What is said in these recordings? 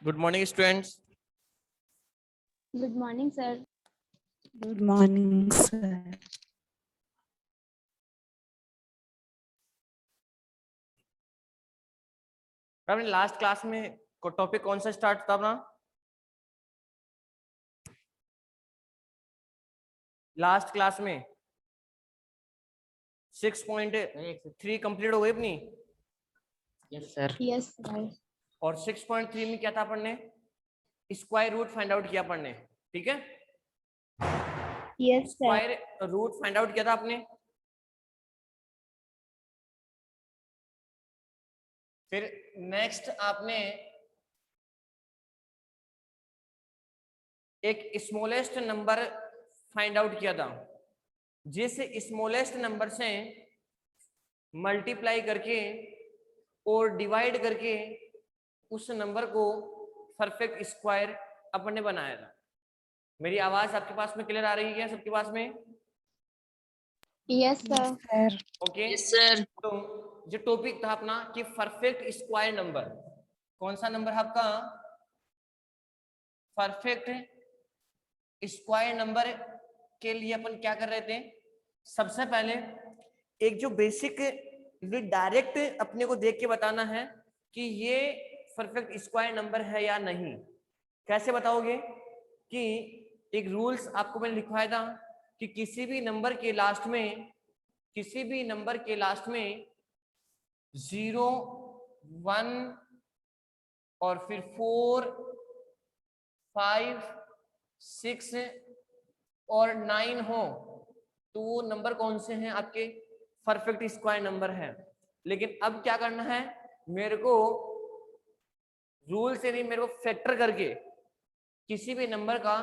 Good morning, students. Good morning, sir. Good morning, sir. अपने last class में topic कौन सा स्टार्ट था अपना? लास्ट क्लास में 6.3 कंप्लीट हो गई अपनी। Yes, sir. Yes, sir. और 6.3 में क्या था पढ़ने? स्क्वायर रूट फाइंड आउट किया पढ़ने, ठीक है? Yes, sir. Square root find out किया था आपने। फिर नेक्स्ट आपने एक स्मॉलेस्ट नंबर फाइंड आउट किया था, जिस स्मॉलेस्ट नंबर से मल्टीप्लाई करके और डिवाइड करके उस नंबर को परफेक्ट स्क्वायर अपन ने बनाया था। मेरी आवाज आपके पास में क्लियर आ रही है क्या सबके पास में? Yes, sir. Sir. Okay Yes, sir. तो जो टॉपिक था अपना कि परफेक्ट स्क्वायर नंबर, कौन सा नंबर है आपका? परफेक्ट स्क्वायर नंबर के लिए अपन क्या कर रहे थे? सबसे पहले एक जो बेसिक डायरेक्ट अपने को देख के बताना है कि ये परफेक्ट स्क्वायर नंबर है या नहीं। कैसे बताओगे? कि एक रूल्स आपको मैंने लिखवाया था कि किसी भी नंबर के लास्ट में 0, 1 और फिर 4, 5, 6 और 9 हो तो वो नंबर कौन से हैं? आपके परफेक्ट स्क्वायर नंबर है। लेकिन अब क्या करना है, मेरे को रूल से नहीं, मेरे को फैक्टर करके किसी भी नंबर का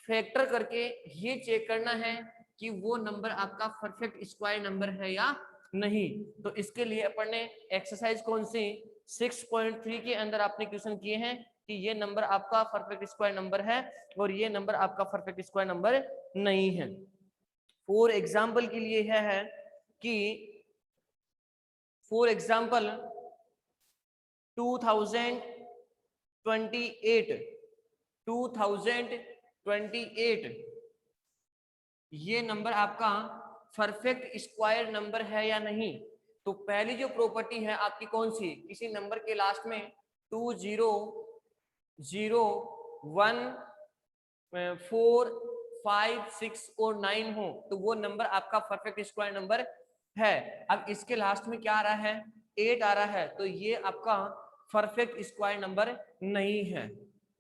फैक्टर करके ये चेक करना है कि वो नंबर आपका परफेक्ट स्क्वायर नंबर है या नहीं। तो इसके लिए अपन ने एक्सरसाइज कौन सी 6.3 के अंदर आपने क्वेश्चन किए हैं कि ये नंबर आपका परफेक्ट स्क्वायर नंबर है और ये नंबर आपका परफेक्ट स्क्वायर नंबर नहीं है। फॉर एग्जाम्पल के लिए है कि फॉर एग्जाम्पल 2028 ये नंबर आपका परफेक्ट स्क्वायर नंबर है या नहीं। तो पहली जो प्रॉपर्टी है आपकी कौन सी? किसी नंबर के लास्ट में 2, 0, 0, 1, 4, 5, 6 और 9 हो तो वो नंबर आपका परफेक्ट स्क्वायर नंबर है। अब इसके लास्ट में क्या आ रहा है? 8 आ रहा है, तो ये आपका परफेक्ट स्क्वायर नंबर नहीं है।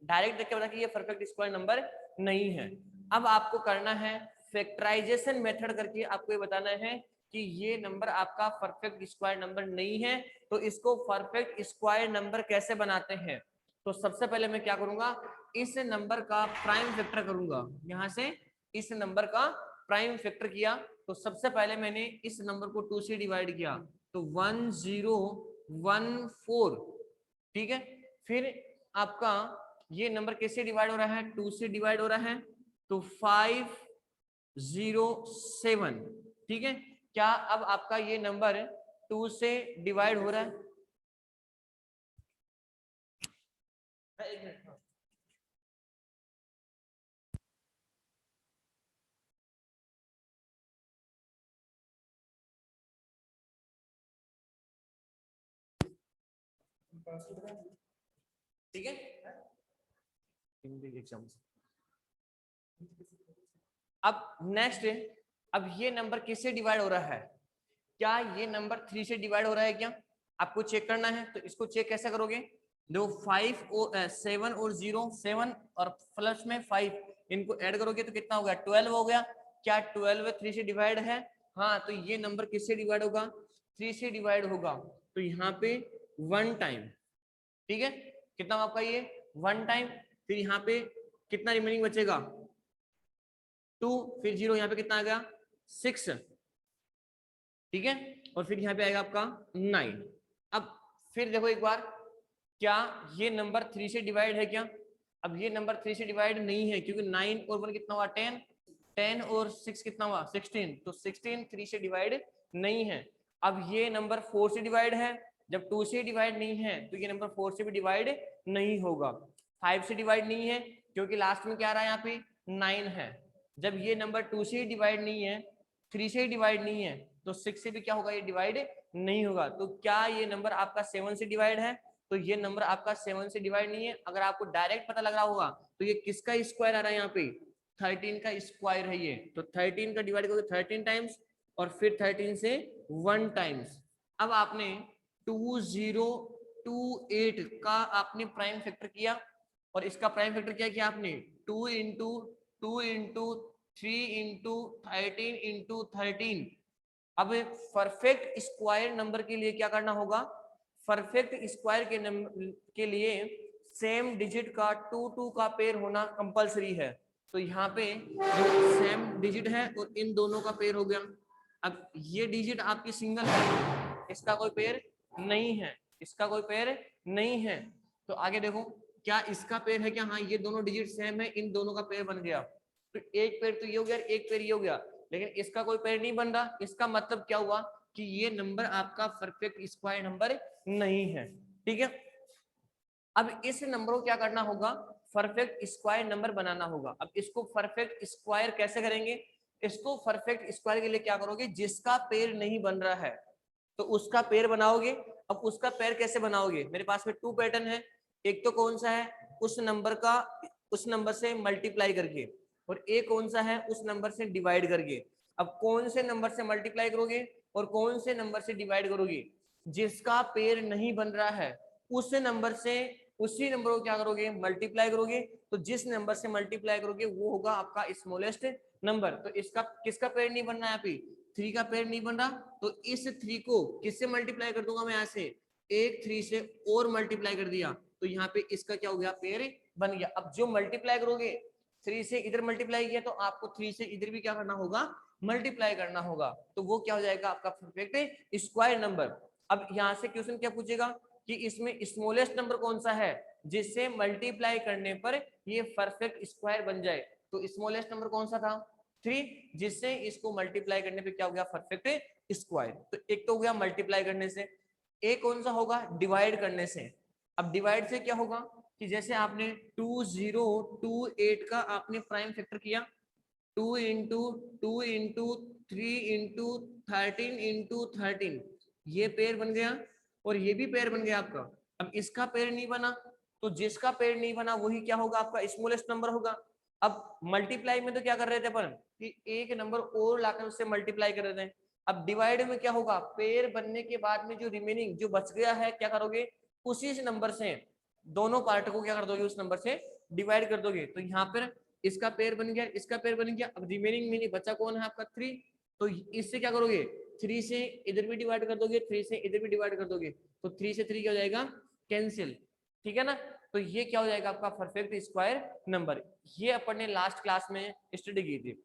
डायरेक्ट देख के बता कि ये परफेक्ट स्क्वायर नंबर नहीं है। अब आपको करना है फैक्टराइजेशन मेथड करके आपको ये बताना है कि ये नंबर आपका परफेक्ट स्क्वायर नंबर नहीं है। तो इसको परफेक्ट स्क्वायर नंबर कैसे बनाते हैं? तो सबसे पहले मैं क्या करूंगा, इस नंबर का प्राइम फैक्टर करूंगा। यहां से इस नंबर का प्राइम फैक्टर किया तो सबसे पहले मैंने इस नंबर को 2 से डिवाइड किया तो 1014, ठीक है। फिर आपका ये नंबर कैसे डिवाइड हो रहा है? 2 से डिवाइड हो रहा है तो 507, ठीक है। क्या अब आपका ये नंबर 2 से डिवाइड हो रहा है? एक मिनट, ठीक है। अब नेक्स्ट, अब ये नंबर किससे डिवाइड हो रहा है? क्या ये नंबर 3 से डिवाइड हो रहा है क्या? आपको चेक करना है। तो इसको चेक कैसे करोगे? दो 5 और 7 और 0, 7 और प्लस में 5 इनको ऐड करोगे तो कितना हो गया? 12 हो गया। क्या 12 3 से डिवाइड है? हाँ, तो ये नंबर किससे डिवाइड होगा? 3 से डिवाइड होगा। तो यहाँ पे 1 टाइम, ठीक है। कितना आपका ये 1 टाइम। फिर यहाँ पे कितना रिमेनिंग बचेगा? 2, फिर 0, यहाँ पे कितना आ गया? 6, ठीक है। और फिर यहाँ पे आएगा आपका 9। अब फिर देखो एक बार, क्या ये नंबर 3 से डिवाइड है क्या? अब ये नंबर 3 से डिवाइड नहीं है क्योंकि 9 और 1 कितना हुआ? 10, 10 और 6 कितना हुआ? 16, तो 16 3 से डिवाइड नहीं है। अब ये नंबर 4 से डिवाइड है, जब 2 से डिवाइड नहीं है तो ये नंबर 4 से भी डिवाइड नहीं होगा। 5 से डिवाइड नहीं है क्योंकि लास्ट में क्या आ रहा है यहाँ पे 9 है। जब ये नंबर 2 से डिवाइड नहीं है, 3 से डिवाइड नहीं है, तो 6 से भी क्या होगा, ये डिवाइड नहीं होगा। तो क्या ये नंबर आपका 7 से डिवाइड है? तो ये नंबर आपका 7 से डिवाइड नहीं है। अगर आपको डायरेक्ट पता लग रहा होगा तो ये किसका स्क्वायर आ रहा है यहाँ पे, 13 का स्क्वायर है ये। तो 13 का डिवाइड करोगे 13 टाइम्स और फिर 13 से 1 टाइम्स। अब आपने 2028 का आपने प्राइम फैक्टर किया और इसका प्राइम फैक्टर क्या किया आपने, 2 इंटू 2 इंटू 3 इंटू 13 इंटू 13। अब परफेक्ट स्क्वायर नंबर के लिए क्या करना होगा, परफेक्ट स्क्वायर के लिए सेम डिजिट का 2 का पेयर होना कंपलसरी है। तो यहाँ पे जो सेम डिजिट है और इन दोनों का पेयर हो गया। अब ये डिजिट आपकी सिंगल है, इसका कोई पेयर नहीं है, इसका कोई पेयर नहीं है। तो आगे देखो क्या इसका पेयर है क्या, हाँ ये दोनों डिजिट सेम है, इन दोनों का पेयर बन गया। तो एक पेयर तो ये हो गया, एक पेयर ये हो गया, लेकिन इसका कोई पेयर नहीं बन रहा। इसका मतलब क्या हुआ कि ये नंबर आपका परफेक्ट स्क्वायर नंबर नहीं है। ठीक है, अब इस नंबर को क्या करना होगा, परफेक्ट स्क्वायर नंबर बनाना होगा। अब इसको परफेक्ट स्क्वायर कैसे करेंगे, इसको परफेक्ट स्क्वायर के लिए क्या करोगे, जिसका पेयर नहीं बन रहा है तो उसका पेयर बनाओगे। अब उसका पेयर कैसे बनाओगे, मेरे पास में 2 पैटर्न है। एक तो कौन सा है, उस नंबर का उस नंबर से मल्टीप्लाई करके, और एक कौन सा है, उस नंबर से डिवाइड करके। अब कौन से नंबर से मल्टीप्लाई करोगे और कौन से नंबर से डिवाइड करोगे, जिसका पेयर नहीं बन रहा है उस नंबर से उसी नंबर को क्या करोगे, मल्टीप्लाई करोगे। तो जिस नंबर से मल्टीप्लाई करोगे वो होगा आपका स्मॉलेस्ट नंबर। तो इसका किसका पेयर नहीं बन रहा है, अभी 3 का पेयर नहीं बन रहा, तो इस 3 को किससे मल्टीप्लाई कर दूंगा मैं, यहाँ से एक 3 से और मल्टीप्लाई कर दिया, तो यहाँ पे इसका क्या हो गया, पेयर बन गया। अब जो मल्टीप्लाई करोगे, 3 से इधर मल्टीप्लाई किया तो आपको 3 से इधर भी क्या करना होगा, मल्टीप्लाई करना होगा। तो वो क्या हो जाएगा आपका परफेक्ट स्क्वायर नंबर। अब यहाँ से क्वेश्चन क्या पूछेगा कि इसमें स्मॉलेस्ट नंबर कौन सा है जिससे मल्टीप्लाई करने पर ये परफेक्ट स्क्वायर बन जाए। तो स्मॉलेस्ट नंबर कौन सा था, 3, जिससे इसको मल्टीप्लाई करने पे क्या हो गया, परफेक्ट स्क्वायर। तो एक तो हो गया मल्टीप्लाई करने से, एक कौन सा होगा, डिवाइड करने से। अब डिवाइड से क्या होगा कि जैसे आपने 2028 का आपने प्राइम फैक्टर किया, 2 इंटू 2 इंटू 3 इंटू 13 इंटू 13, ये पेयर बन गया और ये भी पेयर बन गया आपका। अब इसका पेयर नहीं बना, तो जिसका पेयर नहीं बना वही क्या होगा, आपका स्मॉलेस्ट नंबर होगा। अब मल्टीप्लाई में तो क्या कर रहे थे अपन कि एक नंबर और लाकर उससे मल्टीप्लाई कर रहे थे। अब डिवाइड में क्या होगा, पेयर बनने के बाद में जो रिमेनिंग जो बच गया है क्या करोगे, उसी नंबर से दोनों पार्ट को क्या कर दोगे, उस नंबर से डिवाइड कर दोगे। तो यहाँ पर इसका पेयर बन गया, इसका पेयर बन गया। अब रिमेनिंग में बचा कौन है आपका 3, तो इससे क्या करोगे, 3 से इधर भी डिवाइड कर दोगे, 3 से इधर भी डिवाइड कर दोगे, तो 3 से 3 क्या हो जाएगा, कैंसिल। ठीक है ना, तो ये क्या हो जाएगा आपका परफेक्ट स्क्वायर नंबर। ये अपन ने लास्ट क्लास में स्टडी की थी।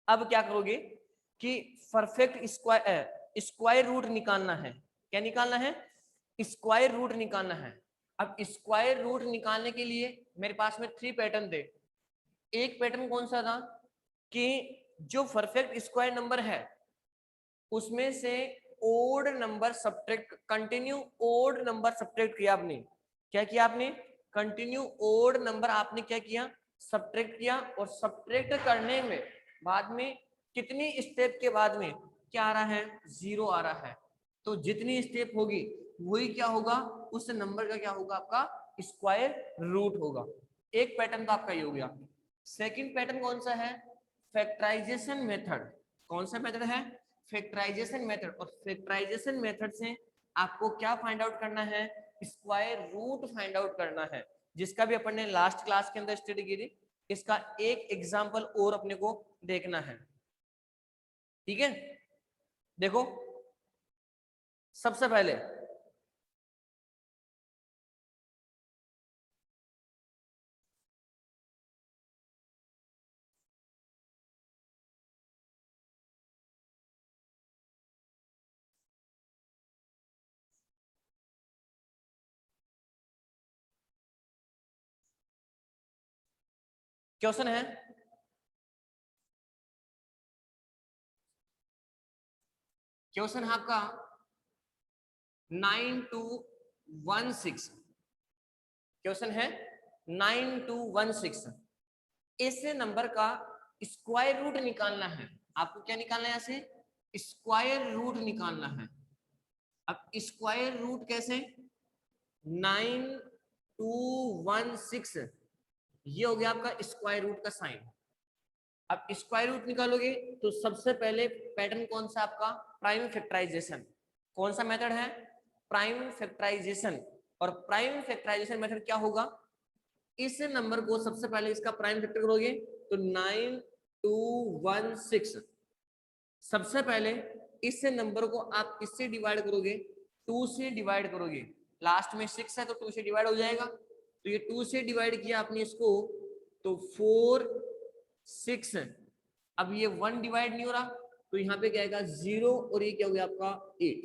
अब क्या करोगे कि परफेक्ट स्क्वायर रूट निकालना है। क्या निकालना है, स्क्वायर रूट निकालना है। अब स्क्वायर रूट निकालने के लिए मेरे पास में 3 पैटर्न थे। एक पैटर्न कौन सा था कि जो परफेक्ट स्क्वायर नंबर है उसमें से odd number subtract, continue odd number subtract किया आपने। क्या किया आपने, कंटिन्यू ओड नंबर आपने क्या किया, सब्ट्रैक्ट किया। और सब्ट्रैक्ट करने में बाद में कितनी स्टेप के बाद में क्या आ रहा है, 0 आ रहा है। तो जितनी स्टेप होगी वही क्या होगा, उस नंबर का क्या होगा, आपका स्क्वायर रूट होगा। एक पैटर्न तो आपका ये हो गया। सेकंड पैटर्न कौन सा है, फैक्टराइजेशन मेथड। कौन सा मेथड है, फैक्टराइजेशन मेथड। और फैक्टराइजेशन मेथड से आपको क्या फाइंड आउट करना है, स्क्वायर रूट फाइंड आउट करना है, जिसका भी अपन ने लास्ट क्लास के अंदर स्टडी की थी। इसका एक एग्जांपल और अपने को देखना है। ठीक है, देखो सबसे पहले क्वेश्चन है, क्वेश्चन है आपका 9216। क्वेश्चन है 9216, इस नंबर का स्क्वायर रूट निकालना है। आपको क्या निकालना है? यहाँ से स्क्वायर रूट निकालना है। अब स्क्वायर रूट कैसे? 9216, ये हो गया आपका स्क्वायर रूट का साइन। अब स्क्वायर रूट निकालोगे तो सबसे पहले पैटर्न कौन सा आपका? Prime factorization. कौन सा मेथड है? Prime factorization. और प्राइम फैक्टराइजेशन मेथड क्या होगा? इस नंबर को सबसे पहले इसका प्राइम फैक्टर करोगे तो 9216, सबसे पहले इस नंबर को आप किससे डिवाइड करोगे? 2 से डिवाइड करोगे। लास्ट में 6 है तो 2 से डिवाइड हो जाएगा, तो ये 2 से डिवाइड किया आपने इसको तो 4 6, अब ये 1 डिवाइड नहीं हो रहा तो यहाँ पे क्या आएगा? 0, और ये क्या हो गया आपका? 8।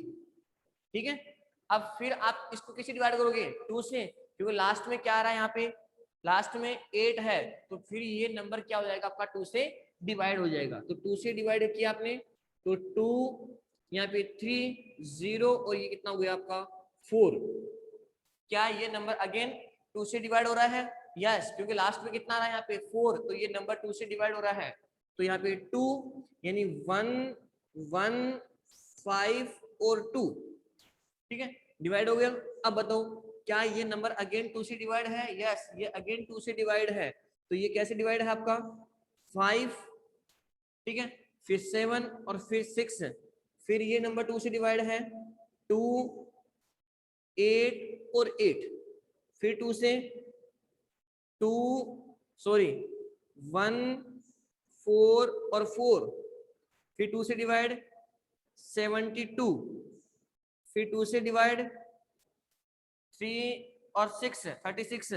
ठीक है, अब फिर आप इसको किससे डिवाइड करोगे? 2 से, क्योंकि लास्ट में क्या आ रहा है? यहाँ पे लास्ट में 8 है, तो फिर ये नंबर क्या हो जाएगा आपका? 2 से डिवाइड हो जाएगा। तो 2 से डिवाइड किया आपने तो 2, यहाँ पे 3 0, और ये कितना हो गया आपका? 4। क्या ये नंबर अगेन 2 से डिवाइड हो रहा है? यस, क्योंकि लास्ट में कितना आ रहा है? यहाँ पे 4, तो ये नंबर 2 से डिवाइड हो रहा है। तो यहाँ पे 2 यानी 1 1 5 और 2, ठीक है, डिवाइड हो गया। अब बताओ क्या ये नंबर अगेन 2 से डिवाइड है? यस, ये अगेन 2 से डिवाइड है। तो ये कैसे डिवाइड है आपका? 5, ठीक है, फिर 7 और फिर 6, फिर ये नंबर 2 से डिवाइड है 2 8 और 8, फिर 2 से 2 सॉरी 1 4 और 4, फिर 2 से डिवाइड 72, फिर 2 से डिवाइड 3 और 6 36,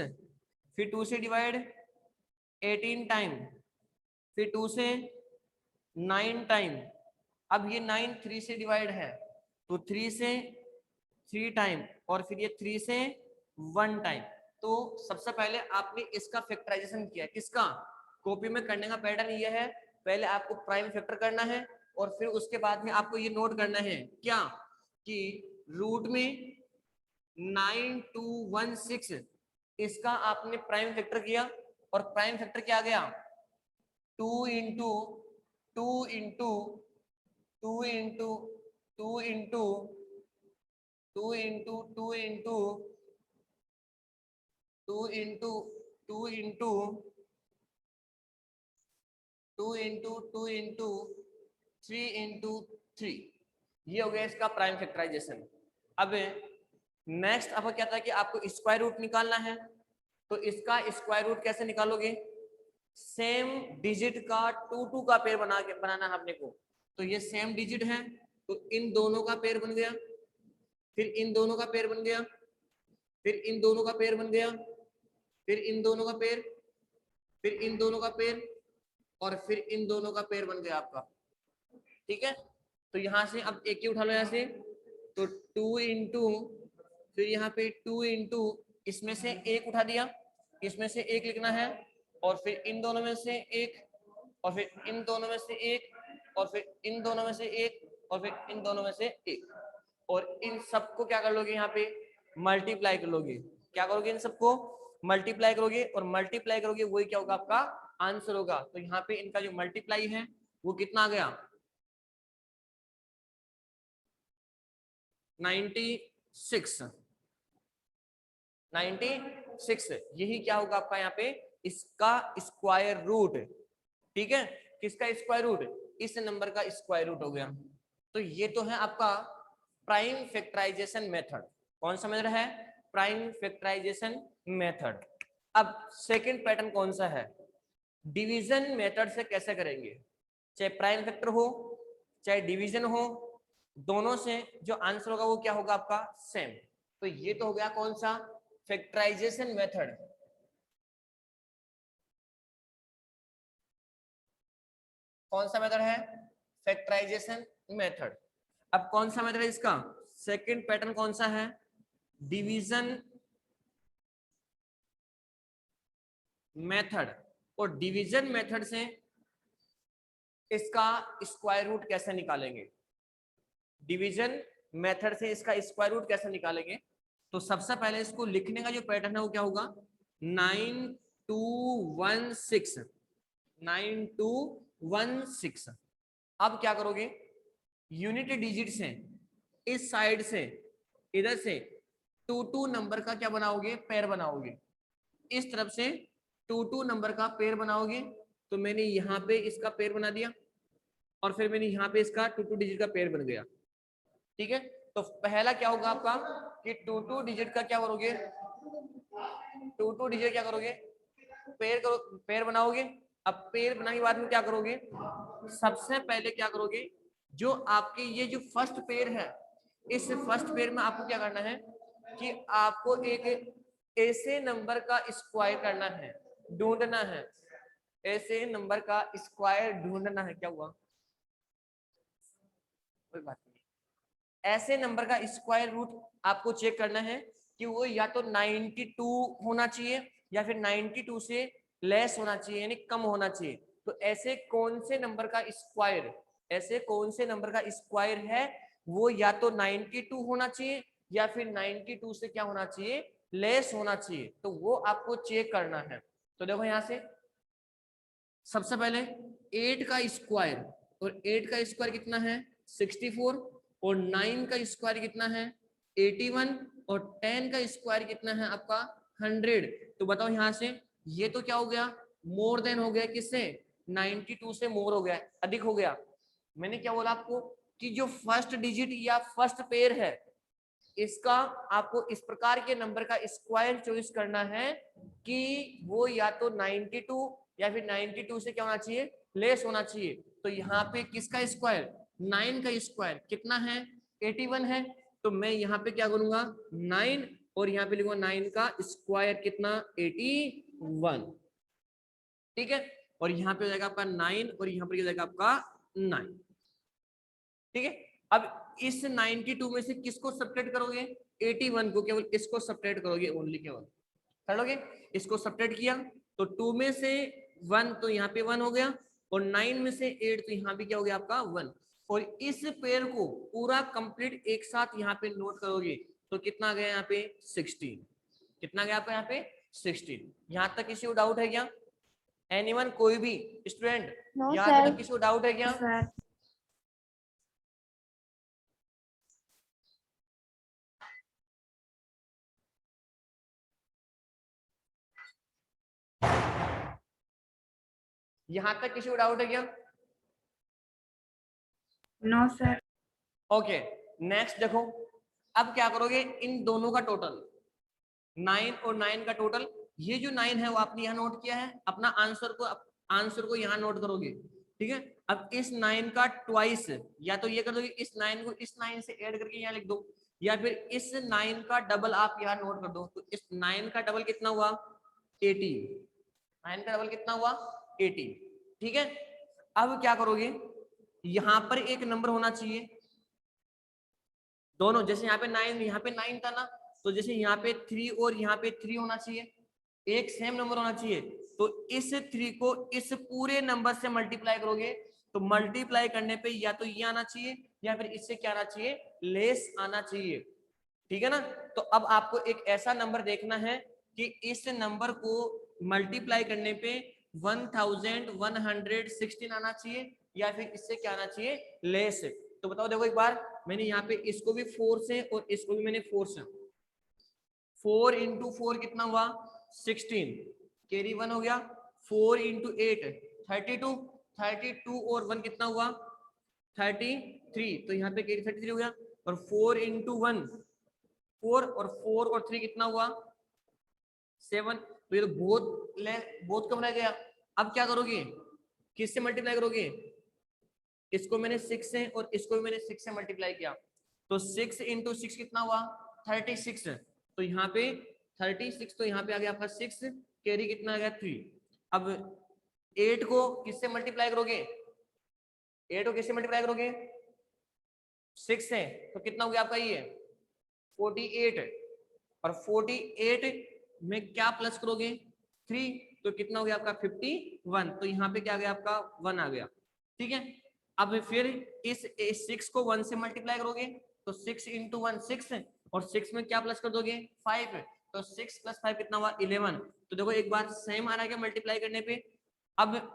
फिर 2 से डिवाइड 18 टाइम, फिर 2 से 9 टाइम। अब ये 9 3 से डिवाइड है तो 3 से 3 टाइम, और फिर ये 3 से 1 टाइम। तो सबसे पहले आपने इसका फैक्टराइजेशन किया। किसका? कॉपी में करने का पैटर्न ये है, पहले आपको प्राइम फैक्टर करना है और फिर उसके बाद में आपको ये नोट करना है क्या कि रूट में 9216 इसका आपने प्राइम फैक्टर किया, और प्राइम फैक्टर क्या आ गया? 2 into 2 into 2 into 2 into 2 into 2 into 2 into 2 into 2 into 2 into 3 into 3, ये हो गया इसका प्राइम फैक्टराइजेशन। अब नेक्स्ट आपको क्या था कि आपको स्क्वायर रूट निकालना है, तो इसका स्क्वायर रूट कैसे निकालोगे? सेम डिजिट का 2 2 का पेयर बनाना है अपने को। तो ये सेम डिजिट है तो इन दोनों का पेयर बन गया, फिर इन दोनों का पेयर बन गया, फिर इन दोनों का पेयर बन गया, फिर इन दोनों का पेयर, फिर इन दोनों का पेयर, और फिर इन दोनों का पेयर बन गया आपका। ठीक है, तो यहां से अब एक ही उठा लो, यहां से तो 2 इंटू, फिर यहाँ पे 2 इंटू, इसमें से एक उठा दिया, इसमें से एक लिखना है, और फिर इन दोनों में से एक, और फिर इन दोनों में से एक, और फिर इन दोनों में से एक, और फिर इन दोनों में से एक, और इन सबको क्या कर लोगे? यहाँ पे मल्टीप्लाई कर लोगे। क्या करोगे? इन सबको मल्टीप्लाई करोगे, और मल्टीप्लाई करोगे वही क्या होगा? आपका आंसर होगा। तो यहाँ पे इनका जो मल्टीप्लाई है वो कितना आ गया? 96। 96, यही क्या होगा आपका यहाँ पे? इसका स्क्वायर रूट। ठीक है, किसका स्क्वायर रूट? इस नंबर का स्क्वायर रूट हो गया। तो ये तो है आपका प्राइम फैक्टराइजेशन मेथड। कौन सा मेथड है? Prime factorization method. अब सेकंड पैटर्न कौन सा है? डिवीजन मेथड से कैसे करेंगे? चाहे प्राइम फैक्टर हो चाहे डिवीजन हो, दोनों से जो आंसर होगा वो क्या होगा? आपका सेम। तो ये तो हो गया कौन सा? Factorization method. कौन सा मेथड है? Factorization method. अब कौन सा मेथड है इसका? सेकंड पैटर्न कौन सा है? Division method. और डिवीजन मेथड से इसका स्क्वायर रूट कैसे निकालेंगे? डिवीजन मेथड से इसका स्क्वायर रूट कैसे निकालेंगे? तो सबसे पहले इसको लिखने का जो पैटर्न है वो क्या होगा? 9216 9216। अब क्या करोगे, यूनिट डिजिट से इस साइड से इधर से 22 नंबर का क्या बनाओगे, पेयर बनाओगे। इस तरफ से 22 नंबर का पेयर बनाओगे। तो मैंने यहाँ पे इसका पेयर बना दिया और फिर मैंने यहाँ पे इसका 22 डिजिट का पेयर बन गया। ठीक है, तो पहला क्या होगा आपका कि 22 डिजिट का क्या करोगे, 22 डिजिट क्या करोगे, पेयर करो, पेयर बनाओगे। अब पेयर बनाने के बाद में क्या करोगे, सबसे पहले क्या करोगे, जो आपके ये जो फर्स्ट पेयर है, इस फर्स्ट पेयर में आपको क्या करना है कि आपको एक ऐसे नंबर का स्क्वायर करना है, ढूंढना है, ऐसे नंबर का स्क्वायर ढूंढना है। क्या हुआ, कोई बात नहीं। ऐसे नंबर का स्क्वायर रूट आपको चेक करना है कि वो या तो 92 होना चाहिए या फिर 92 से लेस होना चाहिए, यानी कम होना चाहिए। तो ऐसे कौन से नंबर का स्क्वायर, ऐसे कौन से नंबर का स्क्वायर है, वो या तो 92 होना चाहिए या फिर 92 से क्या होना चाहिए, लेस होना चाहिए। तो वो आपको चेक करना है। तो देखो यहां से सबसे पहले 8 का स्क्वायर, और 8 का स्क्वायर कितना है 64, और 9 का स्क्वायर कितना है 81, और 10 का स्क्वायर कितना है आपका 100। तो बताओ यहां से ये तो क्या हो गया, मोर देन हो गया, किससे 92 से मोर हो गया, अधिक हो गया। मैंने क्या बोला आपको कि जो फर्स्ट डिजिट या फर्स्ट पेयर है, इसका आपको इस प्रकार के नंबर का स्क्वायर चॉइस करना है कि वो या तो 92 या फिर 92 से क्या होना चाहिए, लेस होना चाहिए। तो यहाँ पे किसका स्क्वायर, 9 का स्क्वायर कितना है 81 है। तो मैं यहाँ पे क्या करूंगा 9, और यहाँ पे लिखूंगा 9 का स्क्वायर कितना 81। ठीक है, और यहाँ पे हो जाएगा आपका 9, और यहाँ पे हो जाएगा आपका 9। ठीक है, अब इस 92 में से किसको सब्ट्रैक्ट करोगे, 81 को, केवल इसको सब्ट्रैक्ट करोगे, ओनली केवल कर लोगे। इसको सब्ट्रैक्ट किया तो 2 में से 1 तो यहाँ पे 1 हो गया, और 9 में से 8 तो यहाँ भी क्या हो गया आपका 1। और इस पेयर को पूरा कंप्लीट एक साथ यहाँ पे नोट करोगे तो कितना गया यहाँ पे 16। कितना गया आपका यहाँ पे 16। यहाँ तक किसी को डाउट है क्या, एनीवन, कोई भी स्टूडेंट No, यहाँ पे sir. तक किसी को डाउट है क्या। Sir. यहाँ तक किसी को डाउट है क्या। No, sir. ओके, नेक्स्ट देखो, अब क्या करोगे, इन दोनों का टोटल 9 और 9 का टोटल, ये जो 9 है वो आपने यहाँ नोट किया है, अपना आंसर को यहाँ नोट करोगे। ठीक है, अब इस 9 का ट्वाइस, या तो ये कर दोगे इस 9 को इस 9 से ऐड करके यहाँ लिख दो, या फिर इस 9 का डबल आप यहाँ नोट कर दो। तो इस 9 का डबल कितना हुआ 18, 9 का डबल कितना हुआ 18। ठीक है, अब क्या करोगे, यहाँ पर एक नंबर होना चाहिए, दोनों, जैसे यहाँ पे 9, यहाँ पे 9 था ना, तो जैसे यहाँ पे 3 और यहाँ पे 3 होना चाहिए, एक सेम नंबर होना चाहिए। तो इस 3 को इस पूरे नंबर से मल्टीप्लाई करोगे, तो मल्टीप्लाई करने पे या तो ये आना चाहिए या फिर इससे क्या आना चाहिए, लेस आना चाहिए। ठीक है ना, तो अब आपको एक ऐसा नंबर देखना है कि इस नंबर को मल्टीप्लाई करने पे 1116 आना चाहिए या फिर इससे क्या आना चाहिए, लेस। तो बताओ, देखो एक बार, मैंने यहाँ पे इसको भी 4 से और इसको भी मैंने 4 से, 4 इंटू 4 कितना हुआ 16, कैरी 1 हो गया। 4 इंटू 8 32, 32 और 1 कितना हुआ 33, तो यहाँ पे कैरी 33 हो गया। और 4 इंटू 1 4, और 4 और 3 कितना हुआ 7, तो ये तो बहुत कम रह गया। अब क्या करोगे, किससे मल्टीप्लाई करोगे, इसको मैंने 6 से और इसको भी मैंने 6 से मल्टीप्लाई किया, तो 6 इंटू 6 कितना हुआ 36। तो यहाँ पे 36, तो यहाँ पे आ गया आपका 6, कैरी कितना आ गया 3। अब 8 को किससे मल्टीप्लाई करोगे, 8 को किससे मल्टीप्लाई करोगे 6 से, तो कितना हो गया आपका ये 48, और 48 में क्या प्लस करोगे 3, तो कितना हो गया आपका 51। तो यहाँ पे क्या आ गया आपका 1 आ गया। ठीक है, अब फिर इस 6 को 1 से मल्टीप्लाई करोगे, तो 6 इंटू 1 6, और 6 में क्या प्लस कर दोगे 5, तो 6 + 5 कितना हुआ 11। तो देखो एक बार सेम आ रहा है क्या मल्टीप्लाई करने पे। अब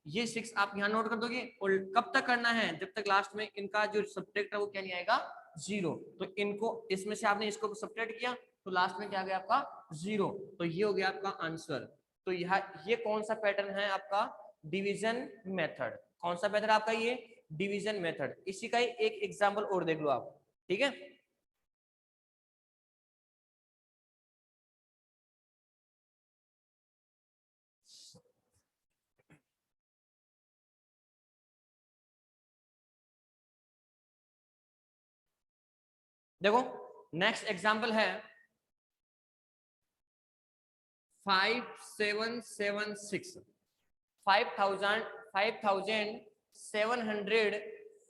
ये 6 आप यहाँ नोट कर दोगे और कब तक करना है, जब तक लास्ट में इनका जो सब्ट्रैक्ट है वो क्या नहीं आएगा 0। तो इनको इसमें से आपने इसको सब्ट्रैक्ट किया तो लास्ट में क्या आ गया आपका 0। तो ये हो गया आपका आंसर। तो ये कौन सा पैटर्न है आपका डिवीजन मेथड। कौन सा मेथड आपका ये डिवीजन मेथड। इसी का ही एक एग्जांपल और देख लो आप, ठीक है। देखो नेक्स्ट एग्जांपल है 5776 5700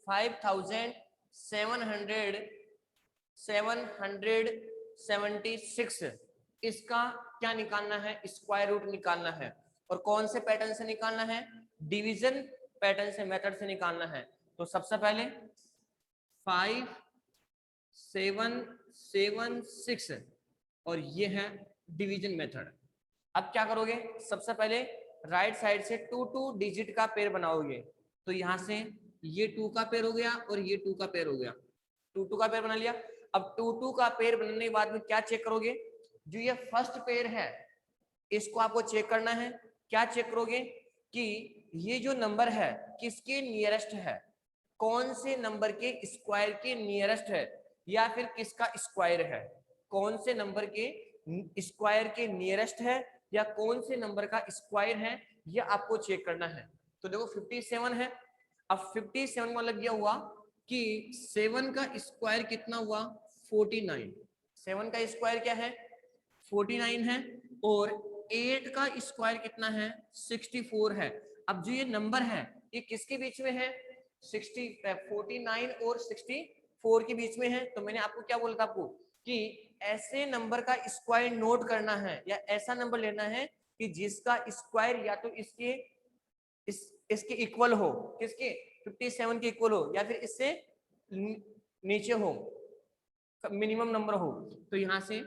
5700 776 इसका क्या निकालना है, स्क्वायर रूट निकालना है। और कौन से पैटर्न से निकालना है, डिवीजन पैटर्न से, मेथड से निकालना है। तो सबसे पहले 5776 और ये है डिवीजन मेथड। अब क्या करोगे, सबसे पहले राइट साइड से 2 डिजिट का पेयर बनाओगे। तो यहां से ये 2 का पेयर हो गया और ये 2 का पेयर हो गया, 2 का पेयर बना लिया। अब 2 का पेयर बनने के बाद में क्या चेक करोगे, जो ये फर्स्ट पेयर है इसको आपको चेक करना है। क्या चेक करोगे कि ये जो नंबर है किसके नियरेस्ट है, कौन से नंबर के स्क्वायर के नियरेस्ट है या फिर किसका स्क्वायर है, कौन से नंबर के स्क्वायर के नियरेस्ट है या कौन से नंबर का स्क्वायर है, ये आपको चेक करना है। तो देखो 57 है। अब 57 में लग गया हुआ कि 7 का स्क्वायर कितना हुआ 49। 7 का स्क्वायर क्या है 49 है और 8 का स्क्वायर कितना है 64 है। अब जो ये नंबर है ये किसके बीच में है 49 और 64 के बीच में है। तो मैंने आपको क्या बोला था आपको कि ऐसे नंबर का स्क्वायर नोट करना है या ऐसा नंबर लेना है कि जिसका स्क्वायर या तो इसके इक्वल हो, किसके 57 के इक्वल हो या फिर इससे नीचे हो, मिनिमम नंबर हो। तो यहाँ से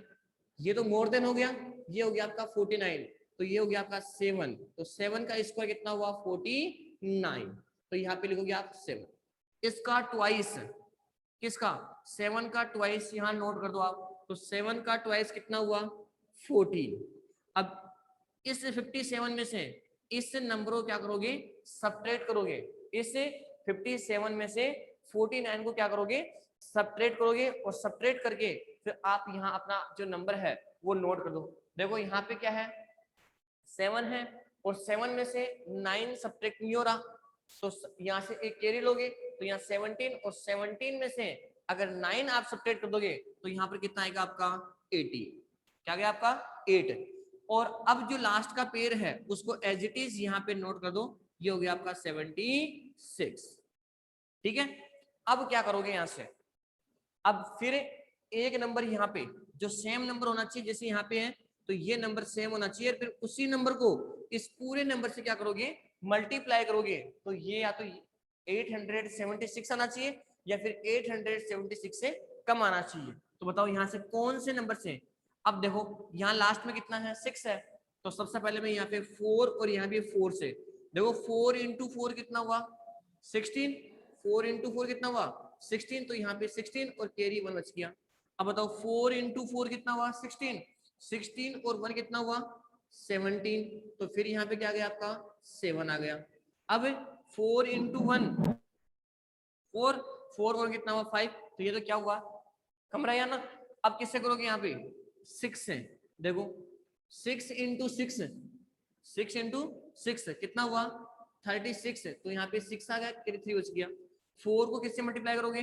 ये तो मोर देन हो गया, ये हो गया आपका 49, तो ये हो गया आपका 7। तो 7 का स्क्वायर कितना हुआ 49। तो यहाँ पे लिखोगे आप 7। इसका ट्वाइस, किसका 7 का ट्वाइस यहाँ नोट कर दो आप। तो 7 का ट्वाइस कितना हुआ 14। अब इस 57 में से इस नंबर को क्या करोगे सब्ट्रैक्ट करोगे, इस 57 में से 49 को क्या करोगे सब्ट्रैक्ट करोगे और सब्ट्रैक्ट करके फिर आप यहाँ अपना जो नंबर है वो नोट कर दो। देखो यहाँ पे क्या है 7 है और 7 में से 9 सब्ट्रैक्ट नहीं हो रहा, तो यहाँ से एक कैरी लोगे तो यहाँ 17 और 17 में से अगर 9 आप सब्ट्रैक्ट कर दोगे तो यहाँ पर कितना आएगा आपका 80। क्या गया आपका 8। और अब जो लास्ट का पेयर है उसको एज इट इज यहाँ पे नोट कर दो, ये हो गया आपका 76। ठीक है। अब क्या करोगे यहाँ से, अब फिर एक नंबर यहाँ पे जो सेम नंबर होना चाहिए जैसे यहाँ पे है, तो ये नंबर सेम होना चाहिए, फिर उसी नंबर को इस पूरे नंबर से क्या करोगे मल्टीप्लाई करोगे। तो ये या तो 876 आना चाहिए या फिर 876 से कम आना चाहिए। तो बताओ यहाँ से कौन से नंबर से। अब देखो यहाँ लास्ट में कितना है 6 है, तो सबसे पहले मैं यहाँ पे 4 और यहाँ पे 4 से देखो 4 × 4 कितना हुआ 16, 4 × 4 कितना हुआ 16, तो यहाँ पे 16 और कैरी 1 बच गया। अब बताओ 4 × 4 कितना हुआ 16, 16 और 1 कितना हुआ 17, तो फिर यहाँ पे क्या आ गया आपका 7 आ गया। अब 4 × 1 4, 4 और कितना हुआ 5, तो ये तो क्या हुआ कम रहा ना। अब किससे करोगे यहाँ पे 6 से, देखो 6 × 6, 6 × 6 कितना हुआ 36, तो यहाँ पे 6 आ गया, 3 बच गया। 4 को किससे मल्टीप्लाई करोगे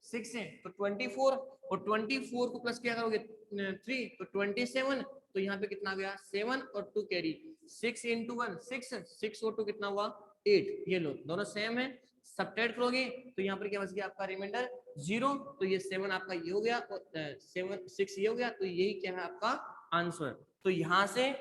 6 से, तो 24, और 24 को प्लस क्या करोगे 3, तो 27, तो यहाँ पे कितना गया 7 और 2 कैरी, 6 × 1 6, 6 और 2 कितना हुआ 8। ये लो दोनों सेम है, सब्ट्रैक्ट करोगे तो यहाँ पर क्या बच गया आपका रिमाइंडर 0, तो ये 7 आपका ये हो गया और 6 ये हो गया, तो यही क्या है आपका आंसर। तो यहाँ से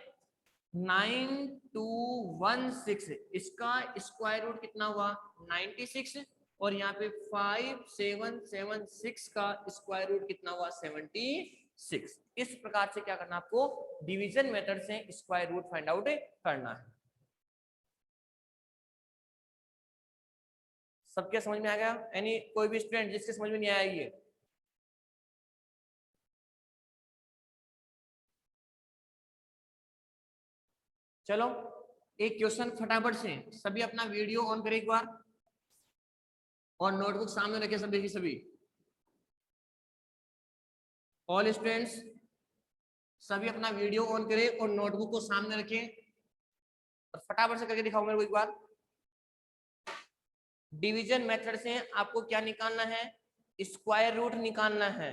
9216 इसका स्क्वायर रूट कितना हुआ 96, और यहाँ पे 5776 का स्क्वायर रूट कितना हुआ 76। 56। इस प्रकार से क्या करना आपको, डिवीजन मेथड से स्क्वायर रूट फाइंड आउट करना है। सबके समझ में आ गया? यानी कोई भी स्टूडेंट जिसके समझ में नहीं आया ये, चलो एक क्वेश्चन फटाफट से सभी अपना वीडियो ऑन करें एक बार और नोटबुक सामने रखे सभी की सभी। ऑल स्टूडेंट्स सभी अपना वीडियो ऑन करें और नोटबुक को सामने रखें और फटाफट से करके दिखाओ मेरे को एक बार। डिवीजन मेथड से आपको क्या निकालना है, स्क्वायर रूट निकालना है।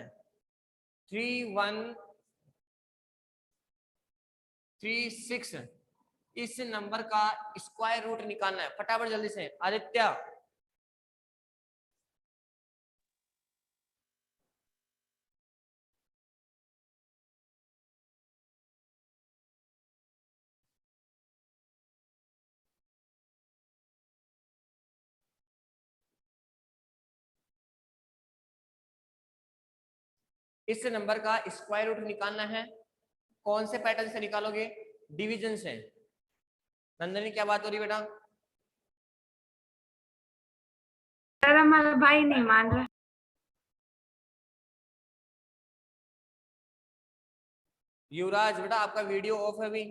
3136 इस नंबर का स्क्वायर रूट निकालना है। फटाफट जल्दी से आदित्य। इस नंबर का स्क्वायर रूट निकालना है। कौन से पैटर्न से निकालोगे? डिवीजन से। नंदनी क्या बात हो रही बेटा? सर हमारा भाई नहीं मान रहा। युवराज बेटा आपका वीडियो ऑफ है अभी।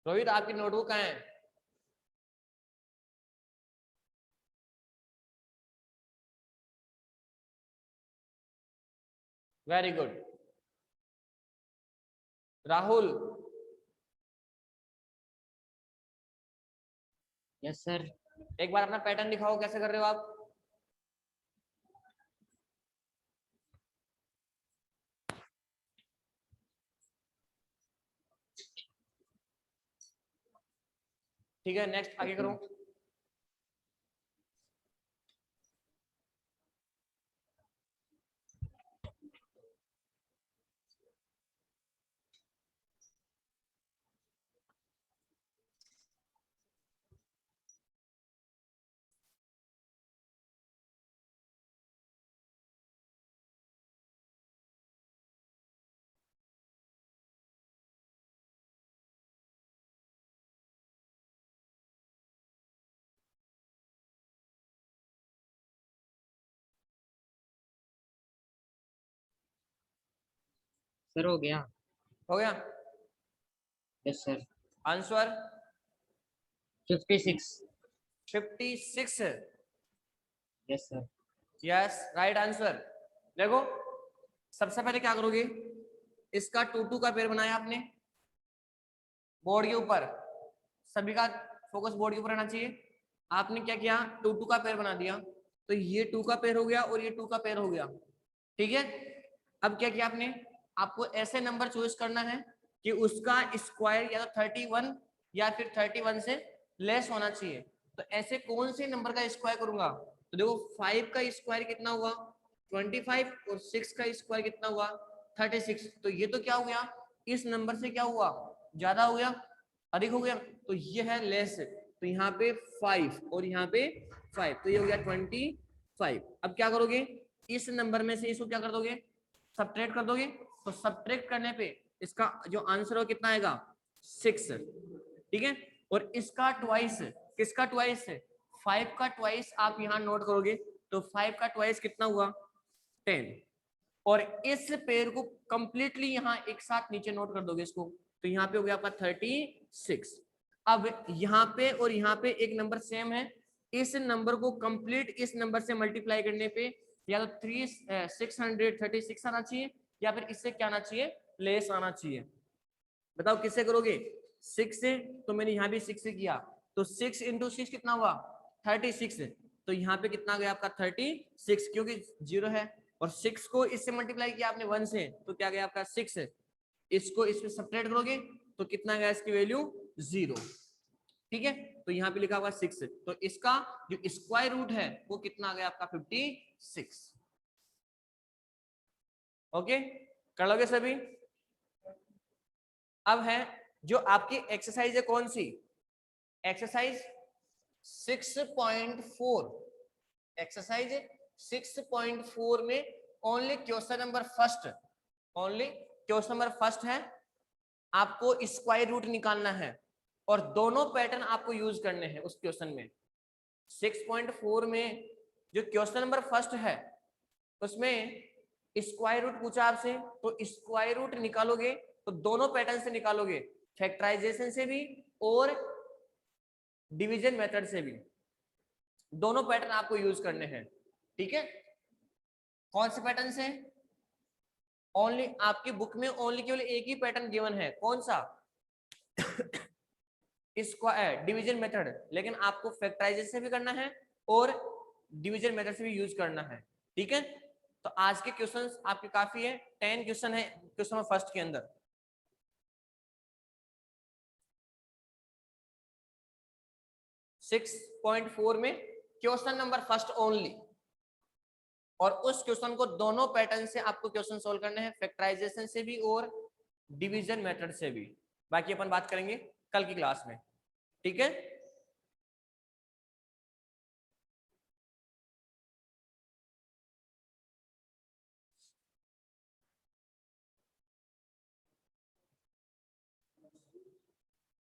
रोहित आपकी नोटबुक कहाँ है? Very good. Rahul. Yes sir. एक बार अपना पैटर्न दिखाओ कैसे कर रहे हो आप। ठीक है नेक्स्ट आगे करो। सर हो गया। हो गया? Yes sir. Answer 56। 56। Yes sir. Yes right answer. देखो सबसे पहले क्या करोगे, इसका 2 का पेयर बनाया आपने बोर्ड के ऊपर। सभी का फोकस बोर्ड के ऊपर रहना चाहिए। आपने क्या किया, 2 का पेयर बना दिया। तो ये 2 का पेयर हो गया और ये 2 का पेयर हो गया। ठीक है, अब क्या किया आपने, आपको ऐसे नंबर चॉइस करना है कि उसका स्क्वायर या तो 31 या फिर 31 से लेस होना चाहिए। तो ऐसे कौन से नंबर का स्क्वायर करूंगा, तो देखो 5 का स्क्वायर कितना हुआ 25 और 6 का स्क्वायर कितना हुआ 36। तो ये तो क्या हो गया, इस नंबर से क्या हुआ, ज्यादा हो गया, अधिक हो गया। तो ये है लेस, तो यहाँ पे 5 और यहाँ पे 5, तो ये हो गया 25। अब क्या करोगे, इस नंबर में से इसको क्या कर दोगे, सब्ट्रैक्ट कर दोगे। तो सब्ट्रैक्ट करने पे इसका जो आंसर हो कितना आएगा 6। ठीक है, और इसका ट्वाइस, किसका ट्वाइस, 5 का ट्वाइस आप यहाँ नोट करोगे। तो 5 का ट्वाइस कितना हुआ 10। और इस पेयर को कंप्लीटली यहाँ एक साथ नीचे नोट कर दोगे इसको, तो यहाँ पे हो गया आपका 36। अब यहाँ पे और यहाँ पे एक नंबर सेम है, इस नंबर को कंप्लीट इस नंबर से मल्टीप्लाई करने पे या तो 636 आना चाहिए या फिर इससे क्या आना चाहिए, लेस आना चाहिए। बताओ किससे करोगे, 6 से। तो मैंने यहाँ भी 6 से किया, तो 6 इंटू 6 कितना हुआ 36। तो यहाँ पे कितना गया आपका 36, क्योंकि 0 है और 6 को इससे मल्टीप्लाई किया आपने 1 से, तो क्या गया आपका 6। इसको इसमें सब्ट्रैक्ट करोगे तो कितना गया इसकी वैल्यू 0। ठीक है, तो यहाँ पे लिखा हुआ 6, तो इसका जो स्क्वायर रूट है वो कितना आ गया आपका 56। ओके, कर लोगे सभी? अब है जो आपकी एक्सरसाइज है, कौन सी एक्सरसाइज 6.4। एक्सरसाइज 6.4 में ओनली क्वेश्चन नंबर फर्स्ट है, आपको स्क्वायर रूट निकालना है और दोनों पैटर्न आपको यूज करने हैं उस क्वेश्चन में। 6.4 में जो क्वेश्चन नंबर फर्स्ट है उसमें स्क्वायर रूट पूछा आपसे, तो स्क्वायर रूट निकालोगे तो दोनों पैटर्न से निकालोगे, फैक्टराइजेशन से भी और डिवीजन मेथड से भी, दोनों पैटर्न आपको यूज करने हैं। ठीक है, कौन से पैटर्न से? ओनली आपकी बुक में ओनली केवल एक ही पैटर्न गिवन है, कौन सा? स्क्वायर डिवीजन मेथड, लेकिन आपको फैक्टराइजेशन से भी करना है और डिवीजन मेथड से भी यूज करना है। ठीक है, तो आज के क्वेश्चंस आपके काफी है, 10 क्वेश्चन है क्वेश्चन नंबर फर्स्ट के अंदर। सिक्स 6.4 में क्वेश्चन नंबर फर्स्ट ओनली, और उस क्वेश्चन को दोनों पैटर्न से आपको क्वेश्चन सोल्व करने हैं, फैक्टराइजेशन से भी और डिवीजन मेथड से भी। बाकी अपन बात करेंगे कल की क्लास में। ठीक है।